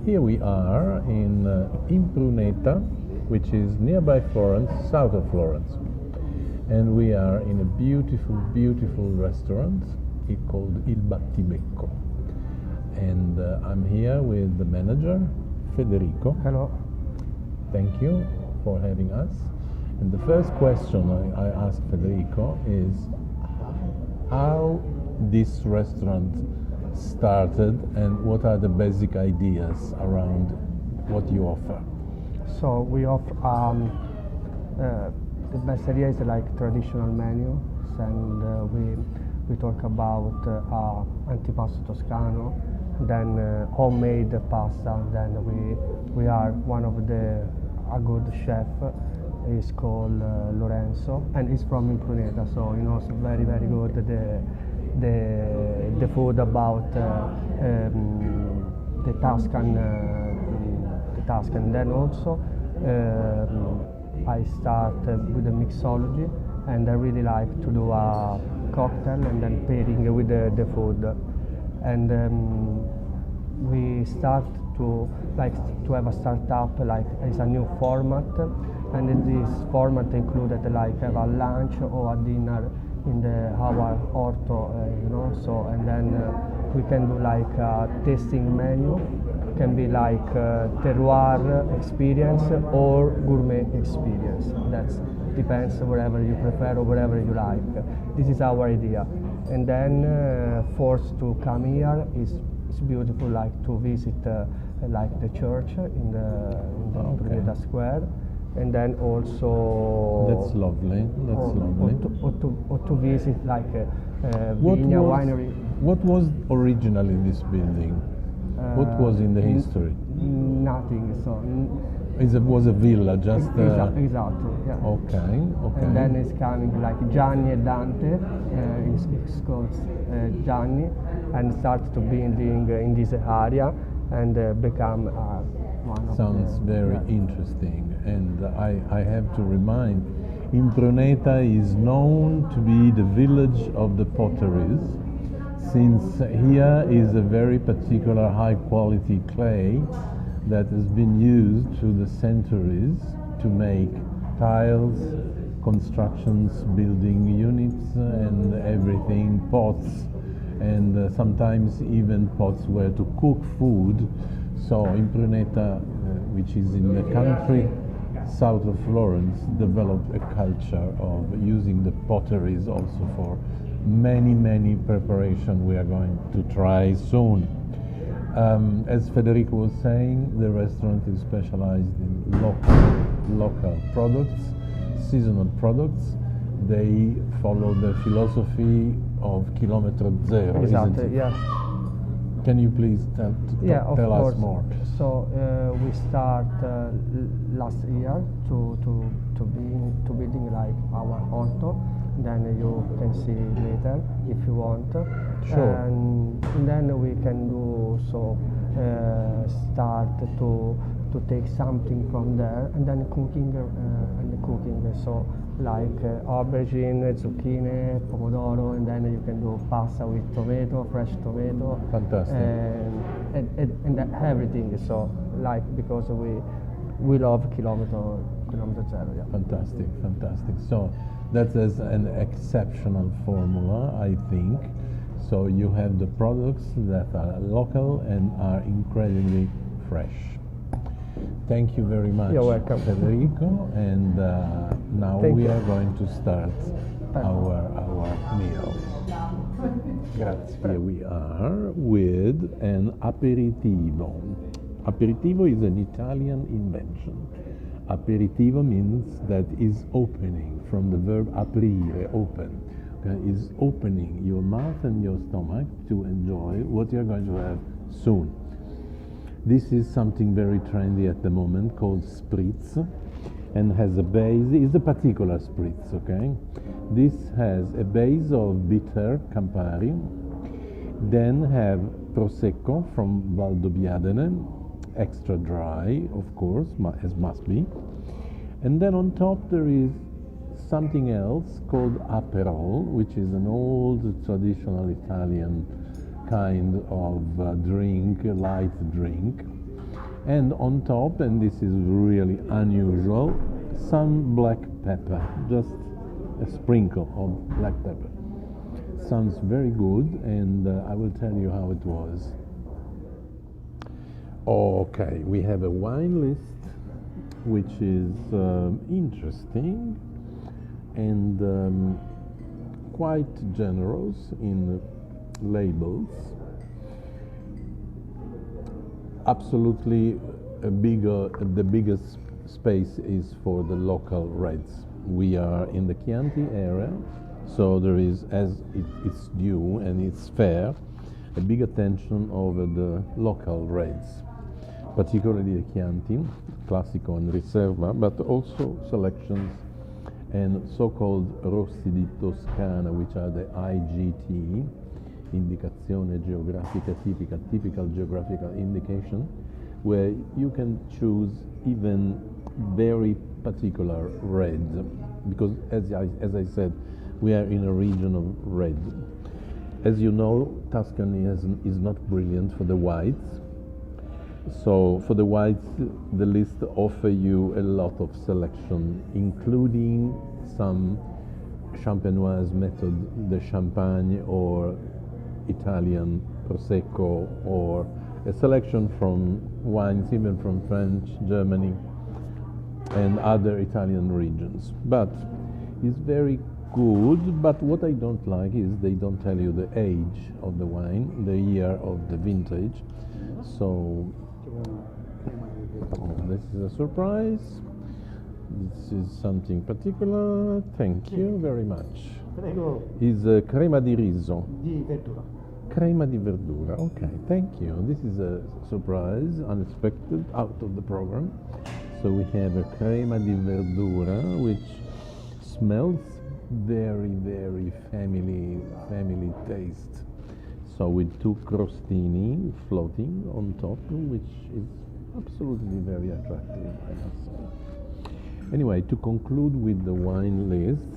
Here we are in Impruneta, which is nearby Florence, south of Florence. And we are in a beautiful, beautiful restaurant called Il Battibecco. And I'm here with the manager, Federico. Hello. Thank you for having us. And the first question I asked Federico is how this restaurant started and what are the basic ideas around what you offer? So we offer the best idea is like traditional menus, and we talk about antipasto Toscano, then homemade pasta. Then we are one of a good chef. Is called Lorenzo, and he's from Impruneta, so he knows very good the food about the Tuscan. Then also I start with the mixology, and I really like to do a cocktail and then pairing with the food. And we start to have a startup, like it's a new format, and in this format included like have a lunch or a dinner in our orto, so, and then we can do like a tasting menu, can be like terroir experience or gourmet experience. That depends wherever you prefer or wherever you like. This is our idea. And then forced to come here is beautiful, like to visit like the church in the Impruneta Square, and then also that's lovely. Or to visit like Vigna winery. What was originally this building? What was in the history? Nothing. So It was a villa, just exactly. Yeah. Okay. And then it's coming like Gianni and Dante. It's called Gianni, and start to building in this area and become one of Sounds very interesting. And I have to remind, Impruneta is known to be the village of the potteries, since here is a very particular high quality clay that has been used through the centuries to make tiles, constructions, building units and everything, pots, and sometimes even pots where to cook food. So Impruneta, which is in the country south of Florence, developed a culture of using the potteries also for many preparations we are going to try soon. As Federico was saying, the restaurant is specialized in local products, seasonal products. They follow the philosophy of kilometer zero, exactly, isn't it? Yeah. Can you please tell us more? So we start last year to building like our orto. Then you can see later if you want. Sure. And then we can do so. Start to take something from there, and then cooking So like aubergine, zucchini, pomodoro, and then you can do pasta with tomato, fresh tomato. Fantastic. And everything. So like because we love kilometer zero. Yeah. Fantastic. So that is an exceptional formula, I think. So you have the products that are local and are incredibly fresh. Thank you very much, You're welcome. Federico. And now Thank we you. are going to start our meal. Grazie. Here we are with an aperitivo. Aperitivo is an Italian invention. Aperitivo means that is opening, from the verb aprire, open. Okay? Is opening your mouth and your stomach to enjoy what you're going to have soon. This is something very trendy at the moment called spritz, and has a base, is a particular spritz, okay? This has a base of bitter Campari, then have Prosecco from Valdobbiadene, extra dry, of course, as must be. And then on top there is something else called Aperol, which is an old traditional Italian kind of drink, light drink. And on top, and this is really unusual, some black pepper, just a sprinkle of black pepper. Sounds very good, and I will tell you how it was. Okay, we have a wine list which is interesting and quite generous in labels. Absolutely the biggest space is for the local reds. We are in the Chianti area, so there is, as it's due and it's fair, a big attention over the local reds, particularly the Chianti, Classico and Riserva, but also selections and so-called Rossi di Toscana, which are the IGT, Indicazione Geografica Tipica, typical geographical indication, where you can choose even very particular red, because as I said, we are in a region of red. As you know, Tuscany is not brilliant for the whites. So for the whites, the list offers you a lot of selection, including some champenoise method, the Champagne or Italian Prosecco, or a selection from wines even from France, Germany, and other Italian regions. But it's very good, but what I don't like is they don't tell you the age of the wine, the year of the vintage. So this is a surprise. This is something particular. Thank you very much. Prego. Is crema di riso. Di verdura. Crema di verdura. Okay, thank you. This is a surprise, unexpected, out of the program. So we have a crema di verdura, which smells very, very family taste. So with two crostini floating on top, which is absolutely very attractive, I must say. Anyway, to conclude with the wine list,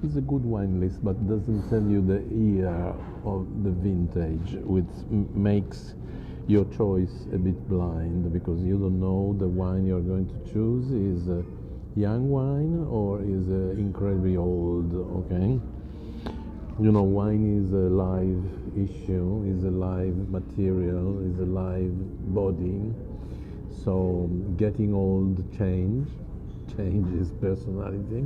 it's a good wine list, but doesn't tell you the year of the vintage, which makes your choice a bit blind, because you don't know the wine you're going to choose is a young wine or is incredibly old, okay? You know, wine is a live issue, is a live material, is a live body. So getting old changes personality,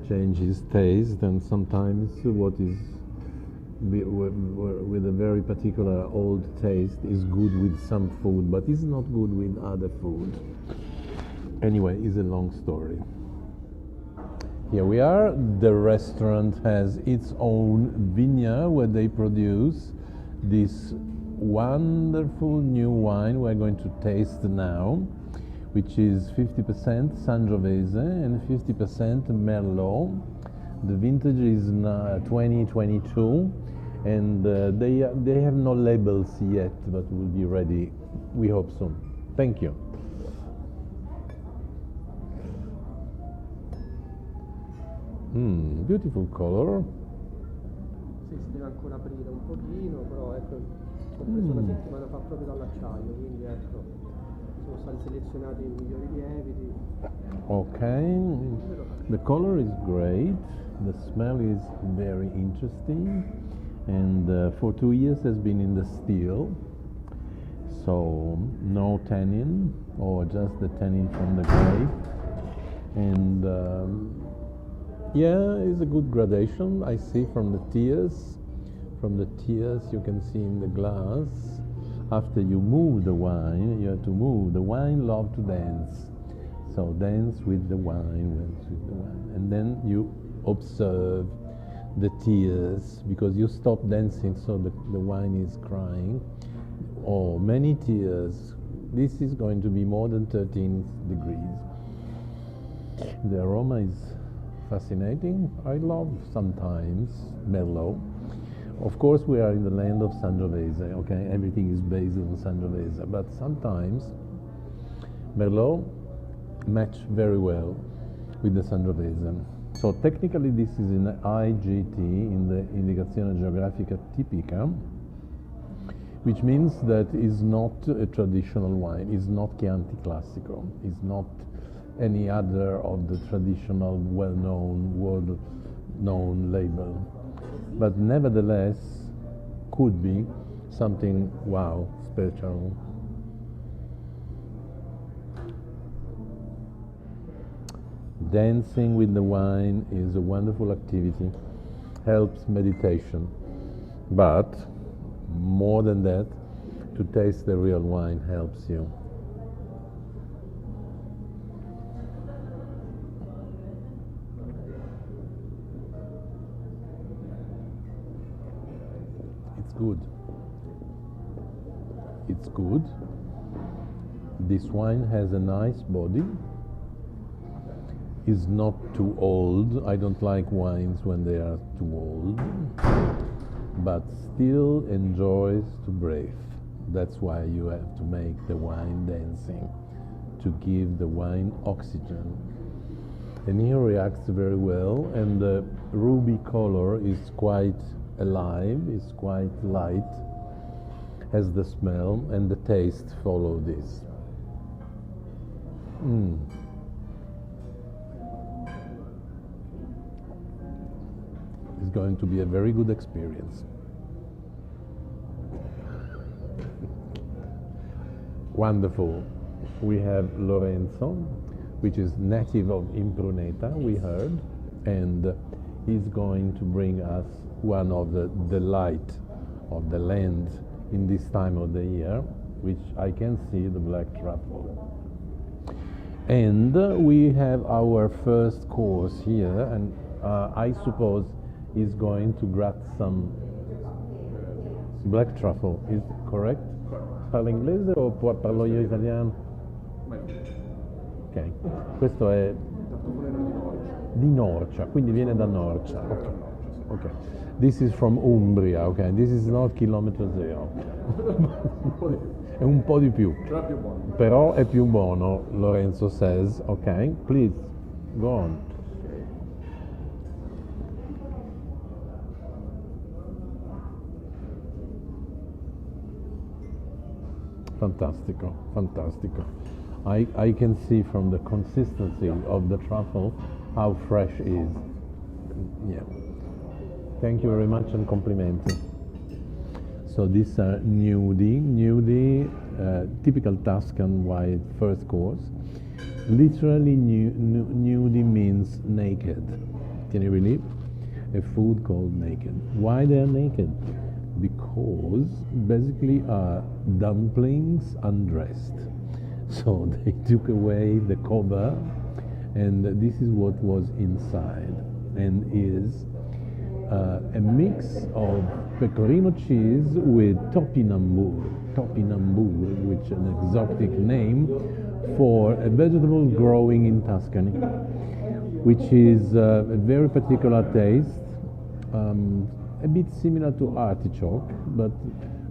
changes taste, and sometimes what is with a very particular old taste is good with some food, but is not good with other food. Anyway, it's a long story. Here we are. The restaurant has its own vineyard where they produce this wonderful new wine we're going to taste now, which is 50% Sangiovese and 50% Merlot. The vintage is 2022, and they have no labels yet, but will be ready, we hope soon. Thank you. Beautiful color. Sì, si deve ancora aprire un pochino, però ecco, ho preso una settimana fa proprio dall'acciaio, quindi ecco, sono stati selezionati i migliori lieviti. Okay, the color is great, the smell is very interesting, and for 2 years has been in the still, so no tannin, or just the tannin from the grape, and yeah, it's a good gradation. I see from the tears. From the tears you can see in the glass. After you move the wine, you have to move. The wine love to dance. So dance with the wine, and then you observe the tears, because you stop dancing, so the wine is crying. Oh, many tears. This is going to be more than 13 degrees. The aroma is fascinating. I love sometimes Merlot. Of course, we are in the land of Sangiovese, okay? Everything is based on Sangiovese, but sometimes Merlot match very well with the Sangiovese. So technically this is in IGT, in the Indicazione Geografica Tipica, which means that it's not a traditional wine, it's not Chianti Classico, it's not any other of the traditional, well-known, world-known label, but nevertheless could be something, wow, special. Dancing with the wine is a wonderful activity, helps meditation, but more than that, to taste the real wine helps you. It's good. It's good. This wine has a nice body. Is not too old. I don't like wines when they are too old, but still enjoys to breathe. That's why you have to make the wine dancing, to give the wine oxygen. And he reacts very well, and the ruby color is quite alive, it's quite light, has the smell, and the taste follow this. It's going to be a very good experience. Wonderful. We have Lorenzo, which is native of Impruneta, we heard, and he's going to bring us one of the delight of the land in this time of the year, which I can see the black truffle. And we have our first course here, and I suppose is going to grat some black truffle, is correct? Parla inglese o parlo io italiano? Ok, questo è di Norcia, quindi viene da Norcia. Ok. This is from Umbria, ok? This is not chilometro zero. È un po' di più. Però è più buono, Lorenzo says. Ok, please, go on. Fantastico, fantastico. I can see from the consistency of the truffle how fresh it is. Yeah. Thank you very much and complimenti. So these are nudi, typical Tuscan wine first course. Literally nudi means naked. Can you believe? A food called naked. Why they are naked? Because basically are dumplings undressed. So they took away the cover, and this is what was inside, and is a mix of pecorino cheese with topinambur, which is an exotic name for a vegetable growing in Tuscany, which is a very particular taste. A bit similar to artichoke, but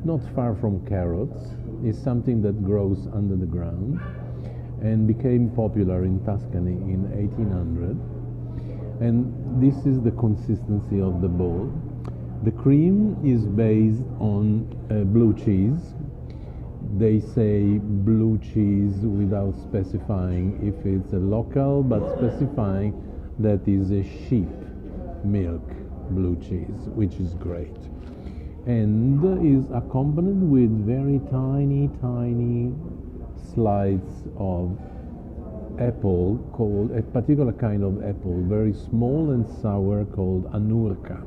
not far from carrots. It's something that grows under the ground and became popular in Tuscany in 1800. And this is the consistency of the bowl. The cream is based on blue cheese. They say blue cheese without specifying if it's a local, but specifying that is a sheep milk blue cheese, which is great, and is accompanied with very tiny slices of apple, called a particular kind of apple, very small and sour, called anurca,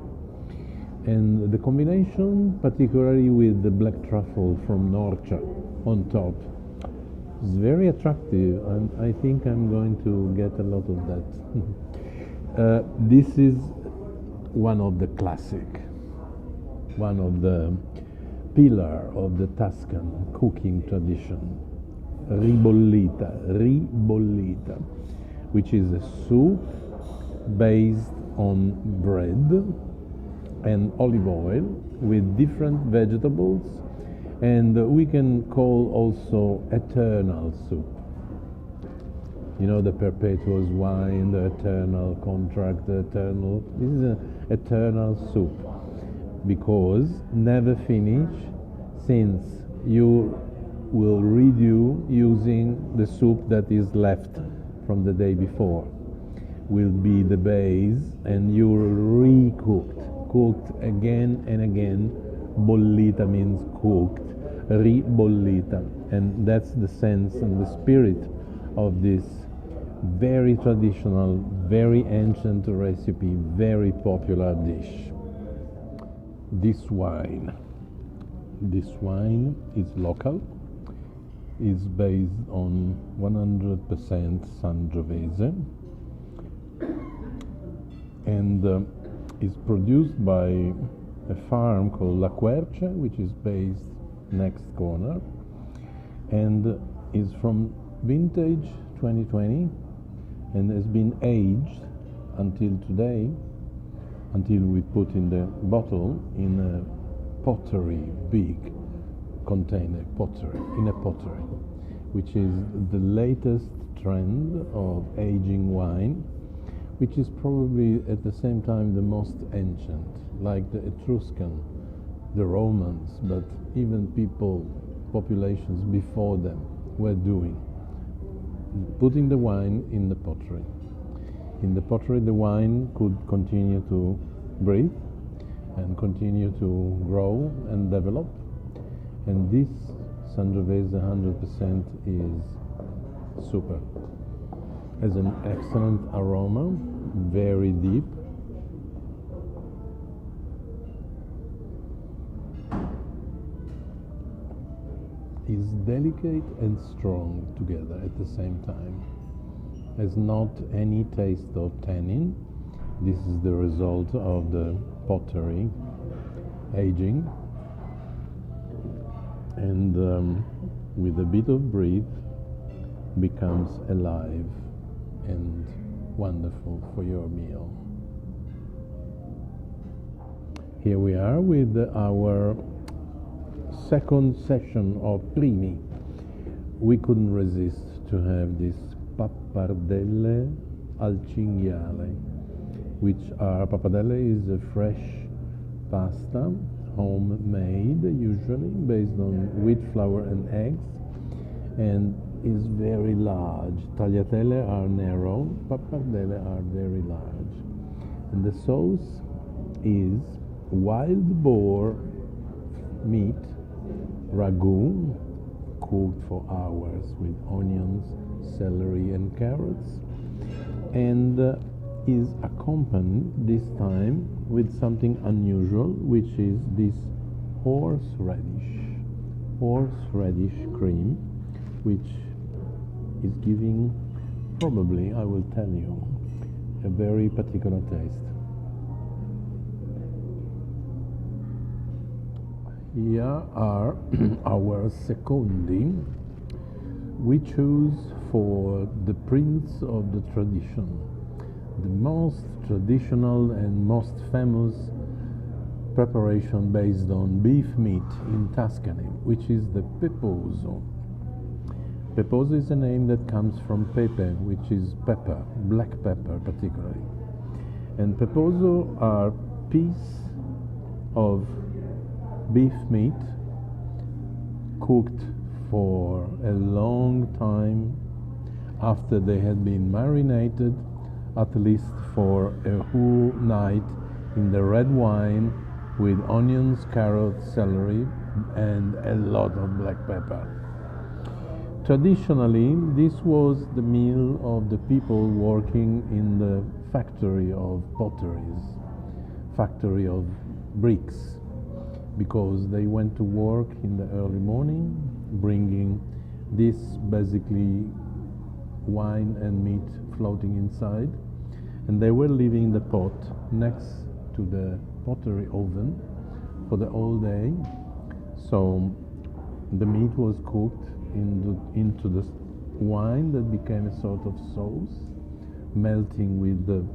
and the combination, particularly with the black truffle from Norcia on top, is very attractive, and I think I'm going to get a lot of that. This is one of the classic, one of the pillar of the Tuscan cooking tradition, ribollita, which is a soup based on bread and olive oil with different vegetables, and we can call also eternal soup. You know, the perpetuous wine, the eternal contract, the eternal. This is an eternal soup because never finish, since you will redo using the soup that is left from the day before. Will be the base, and you cooked again and again. Bollita means cooked, ribollita, and that's the sense and the spirit of this very traditional, very ancient recipe, very popular dish. This wine is local, is based on 100% Sangiovese, and is produced by a farm called La Querce, which is based next corner, and is from vintage 2020 and has been aged until today, until we put in the bottle in a pottery, big container pottery, in a pottery, which is the latest trend of aging wine, which is probably at the same time the most ancient, like the Etruscan, the Romans, but even populations before them were doing, putting the wine in the pottery. In the pottery, the wine could continue to breathe and continue to grow and develop. And this Sangiovese 100% is super. Has an excellent aroma, very deep. Is delicate and strong together at the same time. Has not any taste of tannin. This is the result of the pottery aging, and with a bit of breath becomes alive and wonderful for your meal. Here we are with our second session of primi. We couldn't resist to have this pappardelle al cinghiale, which are, pappardelle is a fresh pasta, homemade usually, based on wheat flour and eggs, and is very large. Tagliatelle are narrow, pappardelle are very large. And the sauce is wild boar meat, ragu, cooked for hours with onions, celery and carrots, and is accompanied this time with something unusual, which is this horseradish cream, which is giving, probably, I will tell you, a very particular taste. Here are our secondi. We choose for the prince of the tradition, the most traditional and most famous preparation based on beef meat in Tuscany, which is the Peposo. Peposo is a name that comes from pepe, which is pepper, black pepper particularly. And Peposo are pieces of beef meat cooked for a long time after they had been marinated, at least for a whole night, in the red wine with onions, carrots, celery, and a lot of black pepper. Traditionally, this was the meal of the people working in the factory of potteries, factory of bricks, because they went to work in the early morning, bringing this basically wine and meat floating inside, and they were leaving the pot next to the pottery oven for the whole day. So the meat was cooked into the wine that became a sort of sauce, melting with the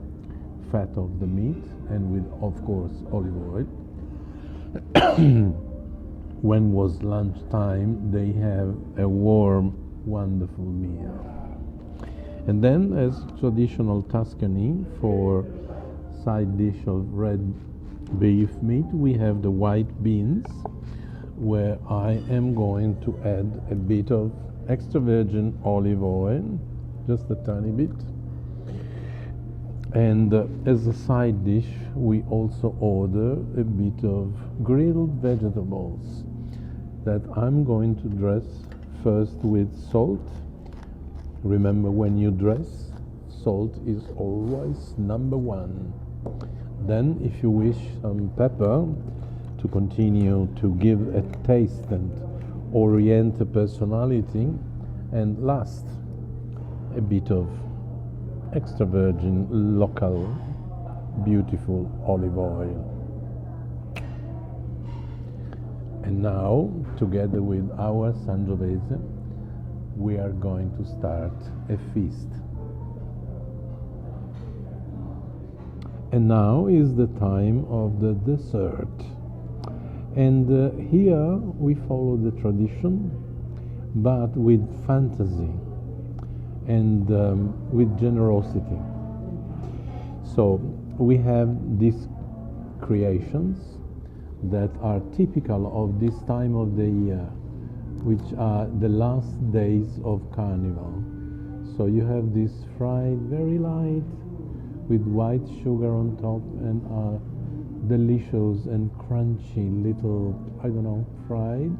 fat of the meat and with, of course, olive oil. When was lunchtime, they have a warm, wonderful meal. And then, as traditional Tuscany, for side dish of red beef meat, we have the white beans, where I am going to add a bit of extra virgin olive oil, just a tiny bit. And as a side dish, we also order a bit of grilled vegetables that I'm going to dress first with salt. Remember, when you dress, salt is always number one. Then, if you wish, some pepper to continue to give a taste and orient a personality. And last, a bit of extra virgin, local, beautiful olive oil. And now, together with our Sangiovese, we are going to start a feast. And now is the time of the dessert. And here we follow the tradition, but with fantasy and with generosity. So we have these creations that are typical of this time of the year, which are the last days of Carnival. So you have this fried, very light, with white sugar on top, and are delicious and crunchy little, fried,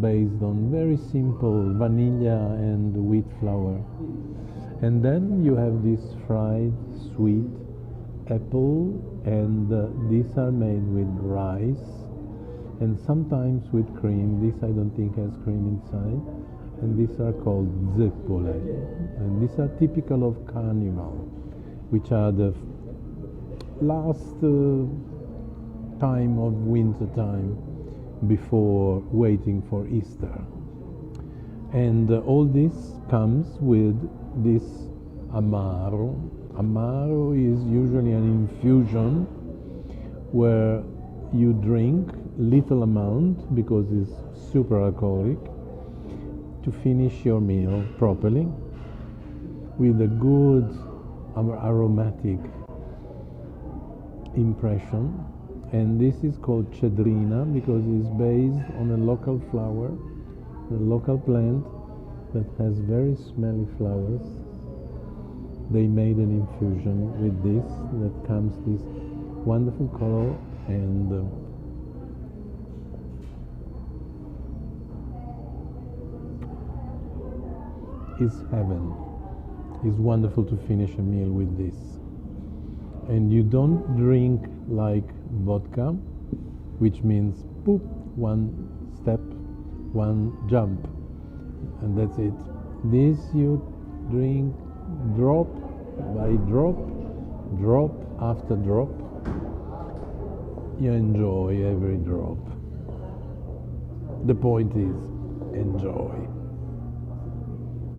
based on very simple vanilla and wheat flour. And then you have this fried sweet apple, and these are made with rice and sometimes with cream. This I don't think has cream inside. And these are called zeppole. And these are typical of Carnival, which are the last time of winter time before waiting for Easter. And all this comes with this amaro. Amaro is usually an infusion where you drink little amount because it's super alcoholic to finish your meal properly with a good aromatic impression. And this is called cedrina because it's based on a local flower, a local plant that has very smelly flowers. They made an infusion with this that comes this wonderful color, and is heaven. It's wonderful to finish a meal with this. And you don't drink like vodka, which means poop, one step, one jump, and that's it. This you drink drop by drop, drop after drop. You enjoy every drop. The point is, enjoy.